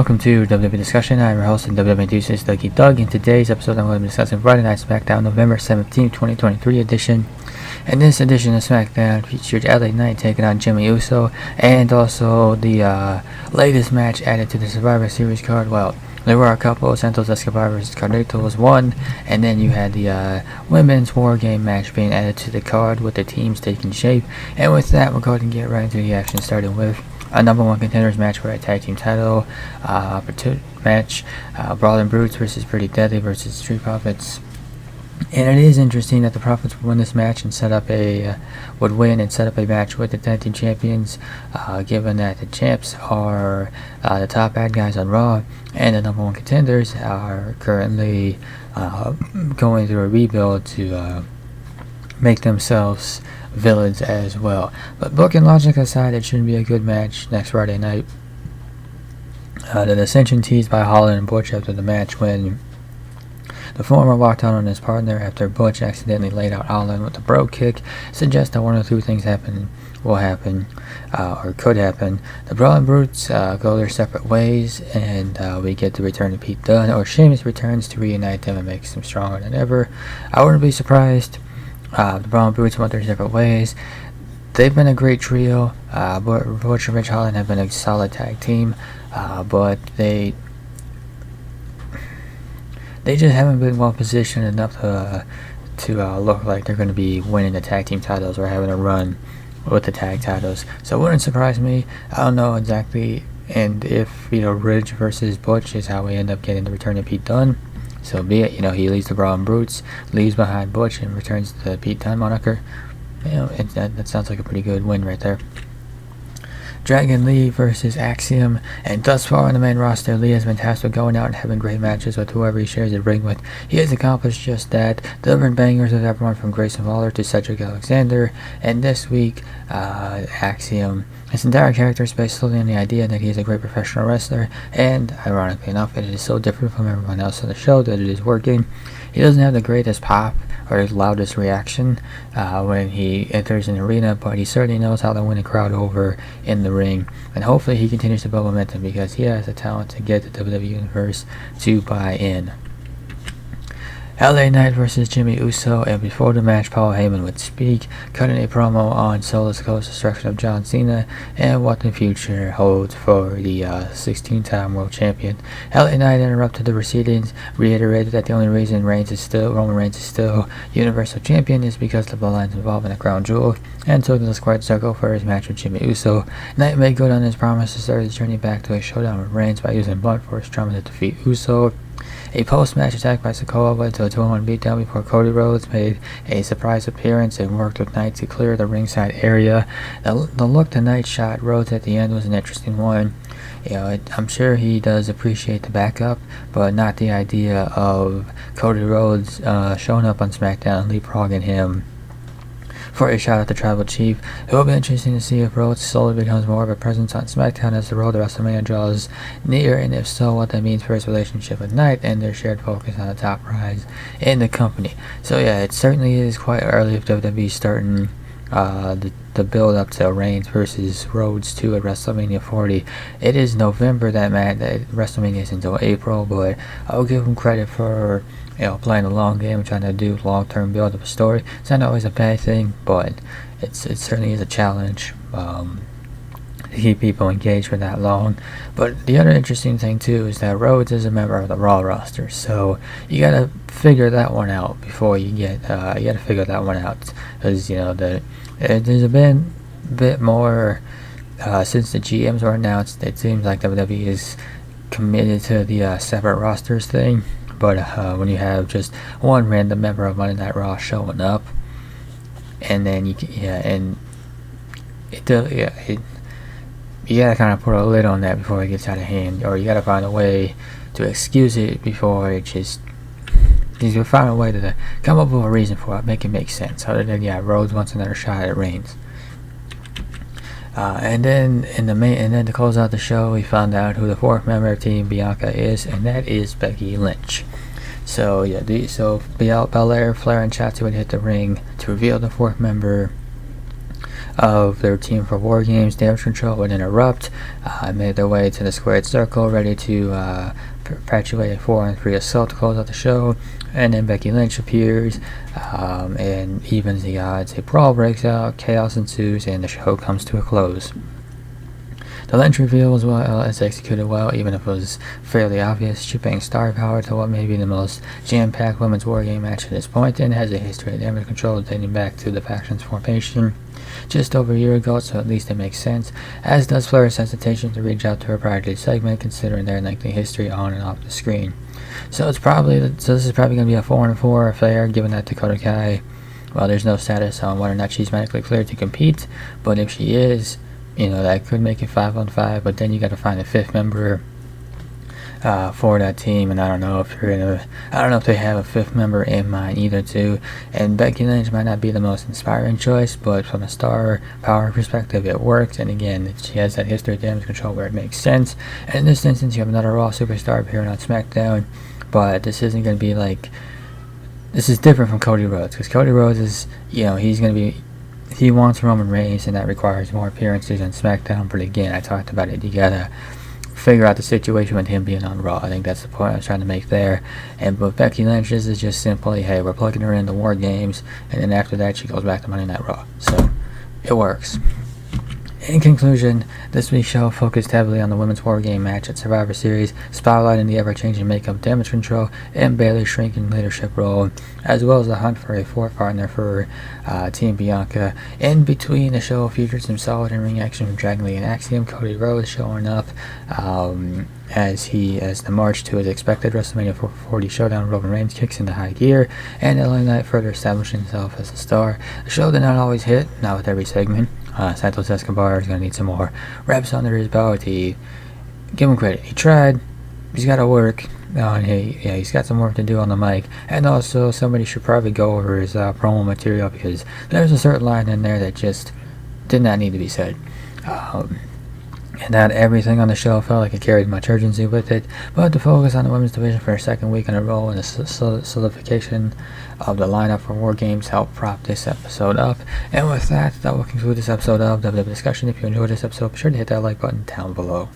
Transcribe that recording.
welcome to WWE Discussion. I'm your host and WWE enthusiast Dougie Doug. In today's episode, I'm going to be discussing Friday Night Smackdown, November 17th, 2023 edition. And this edition of SmackDown featured LA Knight taking on Jimmy Uso, and also the latest match added to the Survivor Series card. Well, there were a couple. Santos Escobar vs. Carlito was one, and then you had the women's WarGame match being added to the card with the teams taking shape. And with that, we'll go ahead and get right into the action, starting with a number one contenders match for a tag team title match. Brawling Brutes versus Pretty Deadly versus Street Profits. And it is interesting that the Profits would win this match and set up a match with the tag team champions, given that the champs are the top bad guys on Raw, and the number one contenders are currently going through a rebuild to make themselves villains as well. But booking logic aside, it should be a good match next Friday night. The ascension teased by Holland and Butch after the match, when the former walked out on his partner after Butch accidentally laid out Holland with a bro kick, suggests that one of two things will happen, or could happen. The Brawling Brutes go their separate ways, and we get the return of Pete Dunne, or Sheamus returns to reunite them and makes them stronger than ever. I wouldn't be surprised. The Brawling Brutes went their separate ways. They've been a great trio. Butch and Rich Holland have been a solid tag team, but they just haven't been well positioned enough to look like they're going to be winning the tag team titles or having a run with the tag titles. So it wouldn't surprise me. I don't know exactly, and if Ridge versus Butch is how we end up getting the return of Pete Dunne, so be it. He leaves the Brawling Brutes, leaves behind Butch, and returns the Pete Dunne moniker. That sounds like a pretty good win right there. Dragon Lee versus Axum, and thus far on the main roster, Lee has been tasked with going out and having great matches with whoever he shares the ring with. He has accomplished just that, delivering bangers with everyone from Grayson Waller to Cedric Alexander, and this week, Axum, his entire character is based solely on the idea that he is a great professional wrestler, and ironically enough, it is so different from everyone else on the show that it is working. He doesn't have the greatest pop or the loudest reaction when he enters an arena, but he certainly knows how to win a crowd over in the ring, and hopefully he continues to build momentum because he has the talent to get the WWE Universe to buy in. LA Knight versus Jimmy Uso, and before the match, Paul Heyman would speak, cutting a promo on Solo Sikoa's destruction of John Cena and what the future holds for the 16-time world champion. LA Knight interrupted the proceedings, reiterated that the only reason Roman Reigns is still Universal Champion is because the bloodline's involved in a crown jewel, and took the squared circle for his match with Jimmy Uso. Knight made good on his promise to start his journey back to a showdown with Reigns by using blunt force trauma to defeat Uso. A post-match attack by Sikoa led to a 2-on-1 beatdown before Cody Rhodes made a surprise appearance and worked with Knight to clear the ringside area. The look the Knight shot Rhodes at the end was an interesting one. I'm sure he does appreciate the backup, but not the idea of Cody Rhodes showing up on SmackDown and leapfrogging him for a shot at the Tribal Chief. It will be interesting to see if Rhodes slowly becomes more of a presence on SmackDown as the road to WrestleMania draws near, and if so, what that means for his relationship with Knight and their shared focus on the top prize in the company. So yeah, it certainly is quite early if WWE starting the build up to Reigns versus Rhodes 2 at WrestleMania 40. It is November that WrestleMania is until April, but I'll give him credit for playing a long game and trying to do long-term build of a story. It's not always a bad thing, but it certainly is a challenge to keep people engaged for that long. But the other interesting thing too is that Rhodes is a member of the Raw roster, so you gotta figure that one out before you get. You gotta figure that one out because there's been a bit more since the GMs were announced. It seems like WWE is committed to the separate rosters thing. But when you have just one random member of Monday Night Raw showing up, and then you gotta kind of put a lid on that before it gets out of hand, or you gotta find a way to excuse it before it just. You gotta find a way to come up with a reason for it, make it make sense. Other than Rhodes wants another shot at Reigns. And then to close out the show, we found out who the fourth member of Team Bianca is, and that is Becky Lynch. So Belair, Flair, and Shotzi would hit the ring to reveal the fourth member of their team for WarGames, Damage Control, would interrupt, made their way to the squared circle, ready to perpetuate a 4-on-3 assault to close out the show, and then Becky Lynch appears and evens the odds. A brawl breaks out, chaos ensues, and the show comes to a close. The Lynch reveal was executed well, even if it was fairly obvious, shipping star power to what may be the most jam-packed women's wargame match at this point, and has a history of damage control dating back to the faction's formation just over a year ago, so at least it makes sense, as does Flair's hesitation to reach out to her prior to the segment, considering their lengthy history on and off the screen. So this is probably going to be a 4-4 affair, given that Dakota Kai, well, there's no status on whether or not she's medically cleared to compete, but if she is, that could make it 5-on-5, but then you got to find a 5th member for that team, and I don't know if they have a 5th member in mind either too. And Becky Lynch might not be the most inspiring choice, but from a star power perspective, it works. And again, she has that history of damage control where it makes sense. And in this instance, you have another Raw superstar appearing on SmackDown, but this isn't going to be like. This is different from Cody Rhodes, because Cody Rhodes is, he wants Roman Reigns, and that requires more appearances on SmackDown. But again, I talked about it. You gotta figure out the situation with him being on Raw. I think that's the point I was trying to make there. And with Becky Lynch, this is just simply, hey, we're plugging her into WarGames, and then after that, she goes back to Monday Night Raw. So it works. In conclusion, this week's show focused heavily on the women's wargame match at Survivor Series, spotlighting the ever-changing makeup, damage control, and Bayley's shrinking leadership role, as well as the hunt for a 4th partner for Team Bianca. In between, the show featured some solid in-ring action from Dragon Lee and Axum, Cody Rhodes showing up as the march to his expected WrestleMania 40 showdown. Roman Reigns kicks into high gear, and LA Knight further establishing himself as a star. The show did not always hit, not with every segment. Santos Escobar is going to need some more reps under his belt. Give him credit. He tried. He's got to work. He's got some work to do on the mic. And also, somebody should probably go over his promo material, because there's a certain line in there that just did not need to be said. And not everything on the show felt like it carried much urgency with it, but the focus on the women's division for a second week in a row and the solidification of the lineup for WarGames helped prop this episode up. And with that will conclude this episode of WWE Discussion. If you enjoyed this episode, be sure to hit that like button down below.